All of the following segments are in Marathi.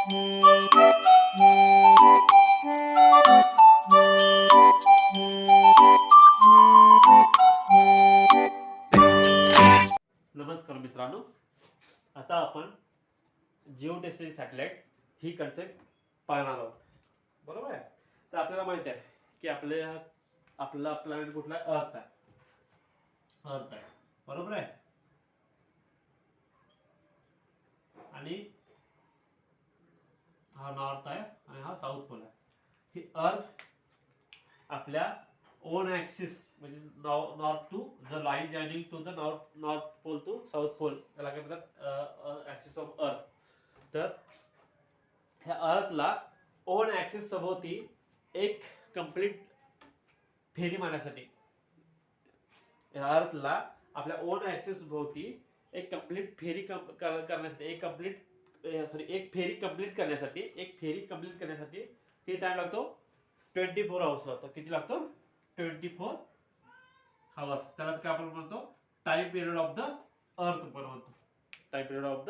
नमस्कार मित्रांनो, आता आपण जिओस्टेशनरी सॅटेलाइट ही कन्सेप्ट पाहणार आहोत. बरोबर आहे. तर आपल्याला माहिती आहे की आपला प्लॅनेट कुठला अर्थ आहे. बरोबर आहे. आणि हा नॉर्थ आहे आणि हा साऊथ पोल आहे. ही अर्थ आपल्या ओन ॲक्सिस म्हणजे north to the line joining to the north pole to south pole, याला काय म्हणतात ॲक्सिस ऑफ अर्थ. तर ह्या अर्थला ओन ॲक्सिस सभोवती एक कंप्लीट फेरी मारण्यासाठी, ह्या अर्थला आपल्या ओन ॲक्सिस भोवती एक कंप्लीट फेरी करण्यासाठी एक फेरी कंप्लीट करण्यासाठी किती टाइम लागतो? 24 आवर्स लागतो. किती लागतो? 24 आवर्स. त्यालाच काय आपण म्हणतो? Time period of the earth पण म्हणतो. Time period of the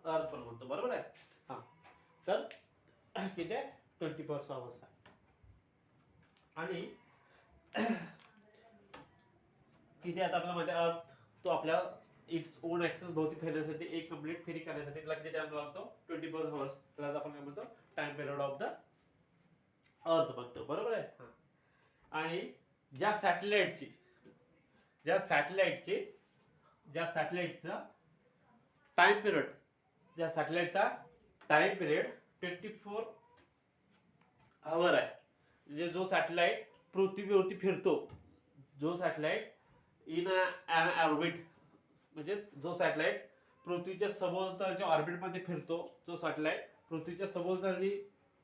earth पण म्हणतो. बरोबर आहे. हा, तर किती आहे? 24 आवर्स आहे. आणि किती आता आपल्याला माहिती आहे अर्थ तो आपल्या इट्स ओन ॲक्सिस भोवती फिरण्यासाठी एक कंप्लीट फेरी करण्यासाठी त्याला किती टाइम लागतो? 24 आवर्स. त्यालाच आपण काय म्हणतो? Time period of the earth म्हणतो. बरोबर आहे. आणि ज्या सॅटेलाइटचा टाइम पिरियड 24 आवर आहे. म्हणजे जो सॅटेलाइट पृथ्वीवरती फिरतो, जो सॅटेलाइट इन ॲन ऑर्बिट, म्हणजे जो सॅटेलाइट पृथ्वीच्या सभोवतालच्या ऑर्बिटमध्ये फिरतो,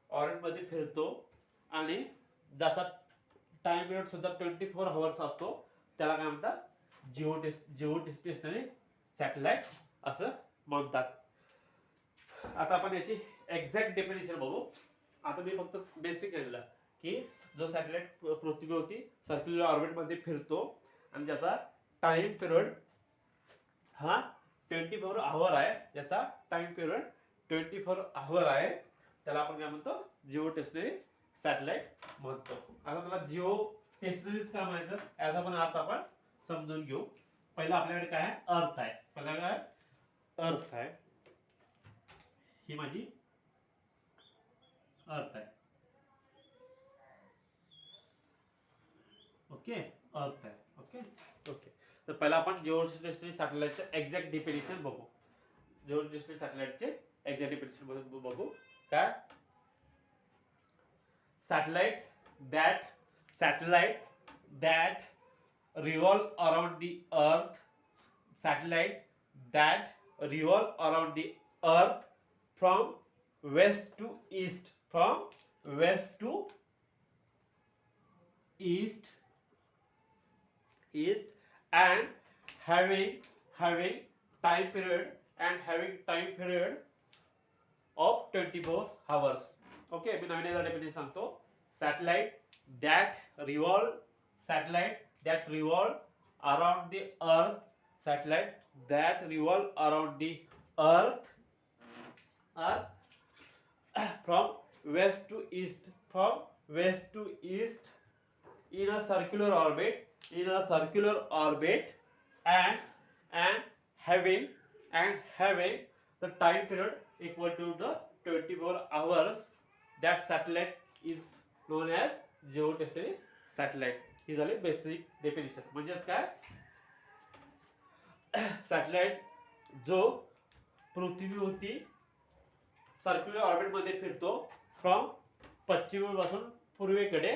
ऑर्बिटमध्ये फिरतो आणि ज्याचा टाइम पिरियड सुद्धा 24 आवर्स असतो, त्याला काय म्हणतात? जिओस्टेशनरी सॅटेलाइट असं म्हणतात. आता आपण याची एक्झॅक्ट डेफिनेशन बघू. आता मी फक्त बेसिक केलेलं की जो सॅटेलाइट पृथ्वीवरती सर्क्युलर ऑर्बिटमध्ये फिरतो आणि ज्याचा टाइम पिरियड हा 24 आवर आहे, ज्याचा टाइम पिरियड 24 आवर आहे, त्याला आपण काय म्हणतो? जिओस्टेशनरी सॅटेलाइट म्हणतो. आता त्याला जिओस्टेशनरीच का म्हणायचं ॲज आपण अर्थ आपण समजून घेऊ. पहिला आपल्याकडे काय आहे? अर्थ आहे. अर्थ आहे. ही माझी अर्थ आहे. ओके, अर्थ आहे. ओके. तर पहिला आपण जिओस्टेशनरी सॅटेलाइटचे एक्झॅक्ट डेफिनेशन बघू. जिओस्टेशनरी सॅटेलाइटचे एक्झॅक्ट डेफिनेशन बघू. काय? Satellite that revolve around the earth. Satellite that revolve around the earth from west to east. And having time period of 24 hours. Okay, मी नवीन डेफिनेशन सांगतो. Satellite that revolve around the earth. Satellite that revolve around the earth from west to east in a circular orbit and having the time period equal to the 24 hours. That satellite is known as geostationary satellite. ही झाली बेसिक डेफिनेशन. म्हणजेच काय? सॅटेलाइट जो पृथ्वीभोवती सर्क्युलर ऑर्बिट मध्ये फिरतो फ्रॉम पश्चिमेपासून पूर्वेकडे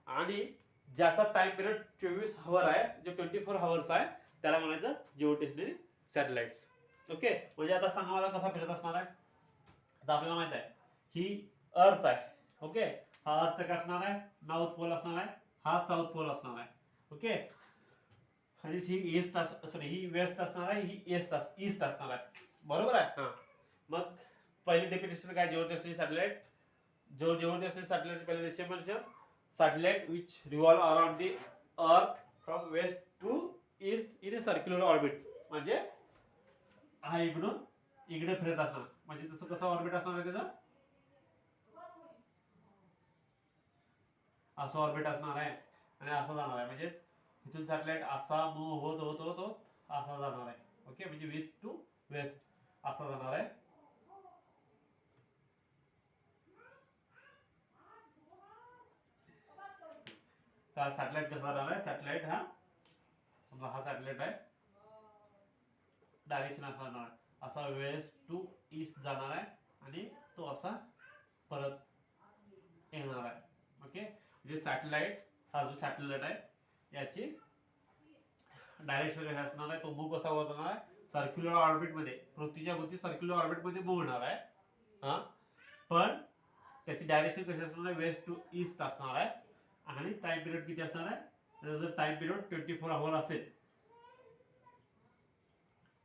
आणि ज्याचा टाइम पिरियड 24 आवर आहे, जे 24 आवर्स आहे, त्याला म्हणायचं जिओस्टेशनरी सॅटेलाइट्स. ओके. म्हणजे आता सांगा मला कसा फिरत असणार आहे. आता आपल्याला माहित आहे ही अर्थ आहे. ओके. हा अर्थ काय असणार आहे? नॉर्थ पोल असणार आहे, हा साऊथ पोल असणार आहे. ओके. आणि ही वेस्ट असणार आहे, ही ईस्ट असणार आहे. बरोबर आहे. मग पहिली डेफिनेशन काय? Geostationary satellite. जिओस्टेशनरी सॅटेलाइट पहिली definition, satellite which revolve around the earth from west to east in a circular orbit. म्हणजे हा इकडून इकडे फिरत असणार, म्हणजे तसं कसं ऑर्बिट असणार आहे त्याचा, असं ऑर्बिट असणार आहे आणि असं जाणार आहे. म्हणजेच इथून सॅटेलाइट असा मूव्ह होत होत होत होत असा जाणार आहे. ओके, म्हणजे ईस्ट टू वेस्ट असा जाणार आहे. का सॅटेलाइट कसा जाणार आहे, सॅटेलाइट हा समजा हा सॅटेलाइट आहे, डायरेक्शन असा जाणार आहे, असा वेस्ट टू ईस्ट जाणार आहे आणि तो असा परत येणार आहे. ओके, म्हणजे सॅटेलाइट हा जो सॅटेलाइट आहे याची डायरेक्शन कशी असणार आहे, तो मूव्ह कसा होणार आहे, सर्क्युलर ऑर्बिट मध्ये, पृथ्वीच्या भोवती सर्क्युलर ऑर्बिट मध्ये मूव्ह होणार आहे. हा, पण त्याची डायरेक्शन कशी असणार आहे, वेस्ट टू ईस्ट असणार आहे. आणि टाइम पिरियड किती असणार आहे, त्याचा जर टाइम पिरियड 24 आवर असेल,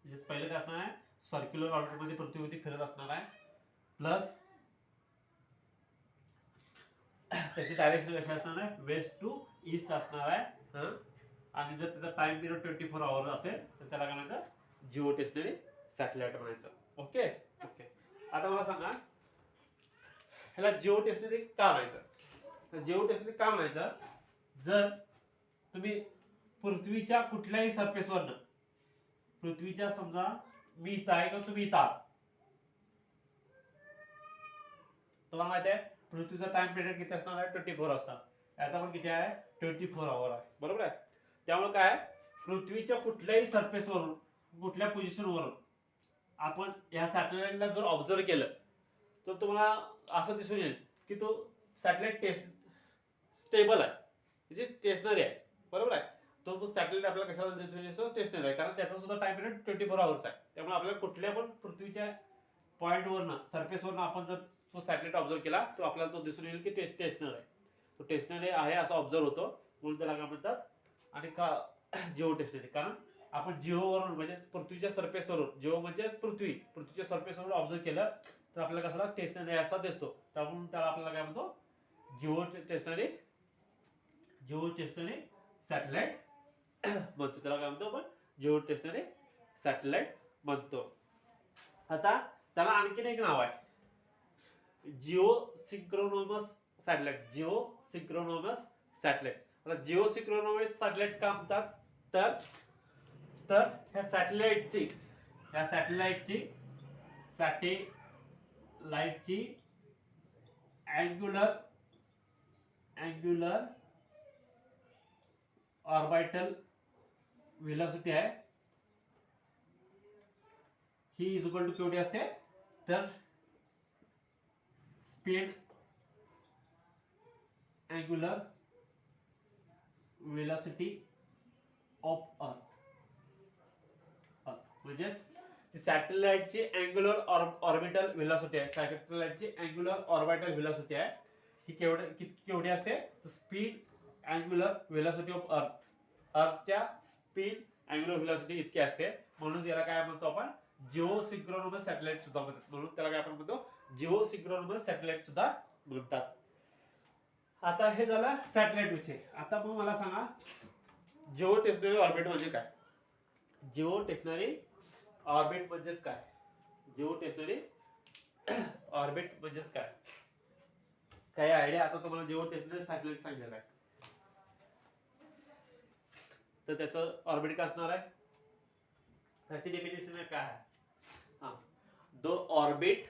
म्हणजे पहिले काय असणार आहे, सर्क्युलर ऑर्बिट मध्ये पृथ्वीभोवती फिरत असणार आहे, प्लस त्याची डायरेक्शन कशी असणार आहे, वेस्ट टू ईस्ट असणार आहे. आणि जर त्याचा टाइम पिरियड 24 आवर असेल तर त्याला काय म्हणायचं, जिओस्टेशनरी सॅटेलाइट म्हणायचं. ओके ओके, आता मला सांगा ह्याला जिओस्टेशनरी का म्हणायचं. तर जिओस्टेशनरी का म्हणायचं, जर तुम्ही पृथ्वीच्या कुठल्याही सरफेसवरनं, पृथ्वीच्या समजा मी इथं आहे किंवा तुम्ही इथं आहात, तुम्हाला माहिती आहे पृथ्वीचा टाइम पिरियड किती असणार आहे, 24 असणार, याचा पण किती आहे, 24 आवर आहे. बरोबर आहे. त्यामुळे काय, पृथ्वीच्या कुठल्याही सरफेसवरून, कुठल्या पोझिशनवरून आपण या सॅटेलाइटला जर ऑब्झर्व केलं तर तुम्हाला असं दिसून येईल की तो सॅटेलाइट स्टेबल आहे, म्हणजे स्टेशनरी आहे. बरोबर आहे. तो सॅटेलाइट आपल्याला कशाला दिसून येतो, स्टेशनरी आहे, कारण त्याचा सुद्धा टाइम पिरियड 24 आवर्स आहे. त्यामुळे आपल्याला कुठल्या पण पृथ्वीच्या पॉईंटवरनं, सरफेसवरनं आपण जर तो सॅटेलाइट ऑब्झर्व केला तर आपल्याला तो दिसून येईल की ते स्टेशनरी आहे, तो स्टेशनरी आहे असं ऑब्झर्व होतो, म्हणून त्याला काय म्हणतात. आणि का जिओस्टेशनरी, कारण आपण जिओवरून म्हणजे पृथ्वीच्या सरफेसवरून, जिओ म्हणजे पृथ्वीच्या सरफेसवरून ऑब्झर्व केलं तर आपल्याला कसा स्टेशनरी असा दिसतो, त्यामुळे त्याला आपल्याला काय म्हणतो, जिओस्टेशनरी सॅटेलाइट म्हणतो. त्याला काय म्हणतो आपण, जिओस्टेशनरी सॅटेलाइट म्हणतो. आता त्याला आणखीन एक नाव आहे, जिओसिंक्रोनोमस सॅटेलाइट. जिओसिंक्रोनोमस सॅटेलाइट. आता जिओसिंक्रोनोमस सॅटेलाइट का म्हणतात, तर ह्या सॅटेलाइटची अँग्युलर ऑर्बिटल व्हेलॉसिटी आहे, ही इज इक्वल टू केवढी असते, तर speed angular velocity of earth. म्हणजेच सॅटेलाइटची अँग्युलर ऑर्बिटल व्हेलॉसिटी आहे, सॅटेलाइटची अँग्युलर ऑर्बिटल व्हेलॉसिटी आहे, ही केवढी असते, तर speed angular velocity of earth, अर्थच्या speed angular velocity इतकी असते. म्हणून याला काय म्हणतो आपण, जिओसिंक्रोनोमस सॅटेलाइट सुद्धा म्हणतात. म्हणून त्याला काय आपण म्हणतो, जिओसिंक्रोनोमस सॅटेलाइट सुद्धा म्हणतात. आता हे झालं सॅटेलाइट विषय. आता मग मला सांगा जिओस्टेशनरी ऑर्बिट म्हणजे काय. जिओस्टेशनरी ऑर्बिट म्हणजेच काय, जिओस्टेशनरी ऑर्बिट म्हणजेच काय, काही आयडिया. आता तुम्हाला जिओस्टेशनरी सॅटेलाइट सांगितलं आहे तर त्याचं ऑर्बिट काय असणार आहे, त्याची डेफिनेशन काय आहे. The orbit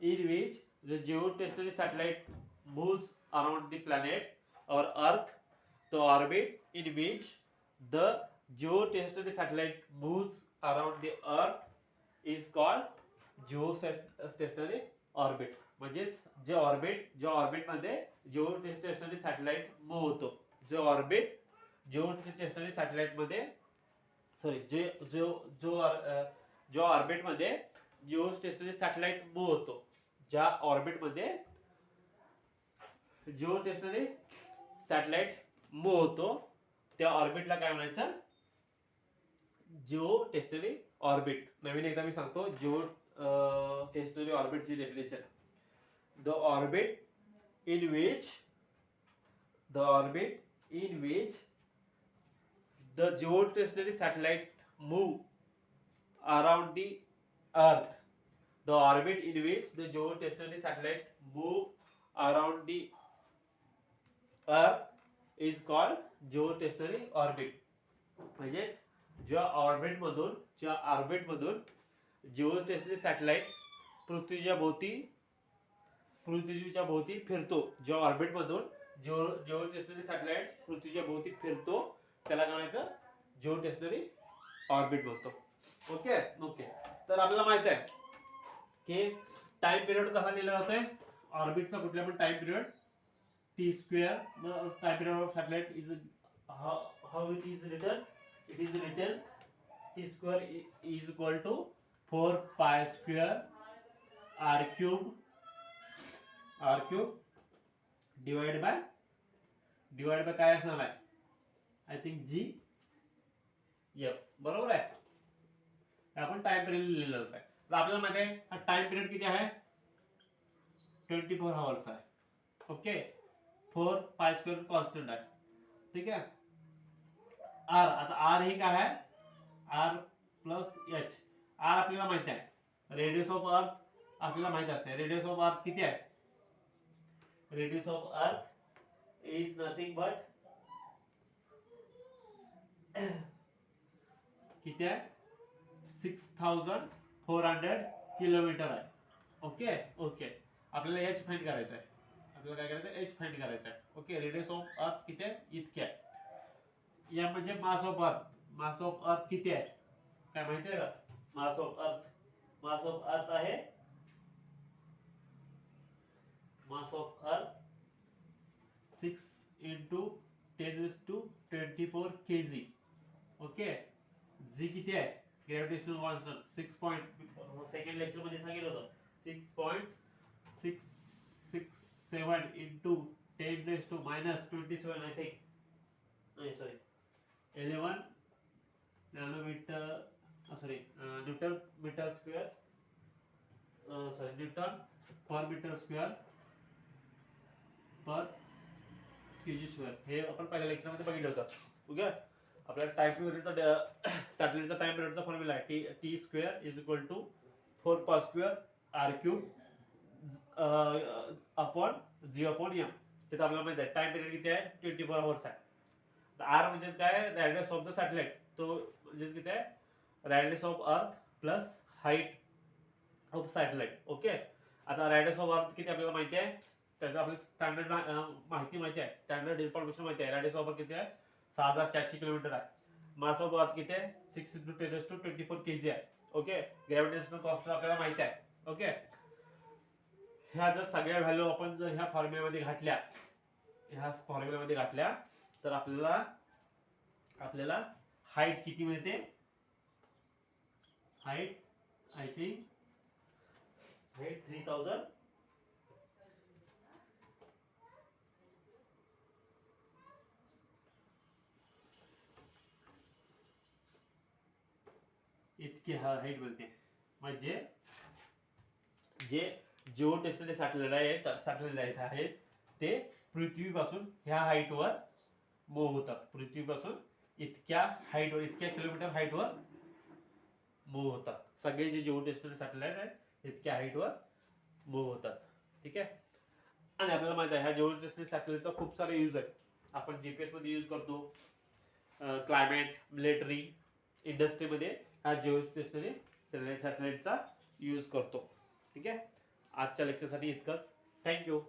in which the geostationary satellite moves around the planet or Earth. The orbit in which the geostationary satellite moves around the Earth is called geostationary orbit. म्हणजेच जे ऑर्बिट मध्ये जिओस्टेशनरी सॅटेलाइट मूव्ह होतो, जिओस्टेशनरी सॅटेलाइट मध्ये जो ऑर्बिट मध्ये जिओस्टेशनरी सॅटेलाइट मूव्ह होतो, ज्या ऑर्बिट मध्ये जिओस्टेशनरी सॅटेलाइट मूव्ह होतो त्या ऑर्बिटला काय म्हणायचं, जिओस्टेशनरी ऑर्बिट. नवीन एकदा मी सांगतो जिओस्टेशनरी ऑर्बिटची definition. The orbit in which the geostationary satellite move around the earth. The orbit in which the geostationary satellite move around the earth is called geostationary orbit. म्हणजेच ज्या ऑर्बिटमधून जिओस्टेशनरी सॅटेलाइट पृथ्वीच्या भोवती फिरतो. ज्या ऑर्बिटमधून जिओस्टेशनरी सॅटेलाइट पृथ्वीच्या भोवती फिरतो त्याला काय म्हणायचं, जिओस्टेशनरी ऑर्बिट म्हणतो. Okay okay. तर आपल्याला माहित आहे की टाइम पिरियड कसा लिहिला जातोय ऑर्बिटचा, कुठला पण time period T square. Time period of satellite is how it is written. It is written t square is equal to 4 pi square r cube divided by काय असणार आहे, आय थिंक g f. बरोबर आहे. आपण टाइम पिरियड लिहिलेलं आहे. तर आपल्याला माहिती आहे हा टाइम पिरियड किती आहे, 24 आवर्स आहे. ओके. 4 pi square कॉन्स्टंट आहे. ठीक आहे. आर, आता आर ही काय आहे, आर प्लस एच. आर आपल्याला माहिती आहे, रेडियस ऑफ अर्थ आपल्याला माहिती असते. रेडियस ऑफ अर्थ किती आहे, radius of earth is nothing but किती आहे, 6400 किलोमीटर आहे. Okay okay. आपल्याला एच फाइंड करायचं आहे. आपल्याला काय करायचं आहे, एच फाइंड करायचं आहे. ओके. रेडियस ऑफ अर्थ किती आहे, इतके आहे. या म्हणजे mass of earth. Mass of earth किती आहे काय माहिती आहे का, मास ऑफ अर्थ आहे, mass of earth 6 into 10⁻24 kg. Okay. G किती आहे, gravitational constant 6 point, second lecture मध्ये सांगितलं होतं 6.667 into 10⁻27 आय थिंक, नाही sorry 11 nanometre, sorry newton metre square, sorry newton per metre square per KG square. हे आपण पहिल्या लेक्चर मध्ये बघितलं होतं. ओके. आपल्याला टाइम पिरियडचा सॅटेलाइटचा टाइम पिरियडचा फॉर्म्युला आहे T square is equal to 4 pi square r cube upon g upon m. तिथे आपल्याला माहिती आहे टाइम पिरियड किती आहे, 24 आवर्स आहे. आर म्हणजे काय, रेडियस ऑफ द सॅटेलाइट. तो म्हणजे किती आहे, radius of earth plus height of satellite. Okay. आता रेडियस ऑफ अर्थ किती आपल्याला माहिती आहे, त्याचं आपल्याला स्टँडर्ड माहिती आहे, स्टँडर्ड इन्फॉर्मेशन माहिती आहे. रेडियस ऑफ अर्थ किती आहे, 6400 किलोमीटर आहे. मास ऑफ अर्थ किती आहे, 6 into 10⁻24 kg आहे. ओके. ग्रॅव्हिटेशनल कॉन्स्टंट आपल्याला माहिती आहे. ओके. ह्या जर सगळ्या व्हॅल्यू आपण जर ह्या फॉर्म्युल्यामध्ये घातल्या, तर आपल्याला हाईट किती मिळते, हाईट आय थिंक हाईट 3000 इतकी हाईट मिळते. म्हणजे जे जिओस्टेशनरी सॅटेलाइट आहेत ते पृथ्वीपासून ह्या हाईटवर मूव्ह होतात. पृथ्वीपासून इतक्या किलोमीटर हाईटवर मूव्ह होतात. सगळे जे जिओस्टेशनरी सॅटेलाइट आहेत इतक्या हाईटवर मूव्ह होतात. ठीक आहे. आणि आपल्याला माहिती आहे ह्या जिओस्टेशनरी सॅटेलाइटचा खूप सारे यूज आहे. आपण जीपीएस मध्ये यूज करतो, क्लायमेट, मिलिटरी, इंडस्ट्रीमध्ये ह्या जिओस्टेशनरी सॅटेलाइटचा यूज करतो. ठीक आहे. आजच्या लेक्चरसाठी इतकंच. थँक्यू.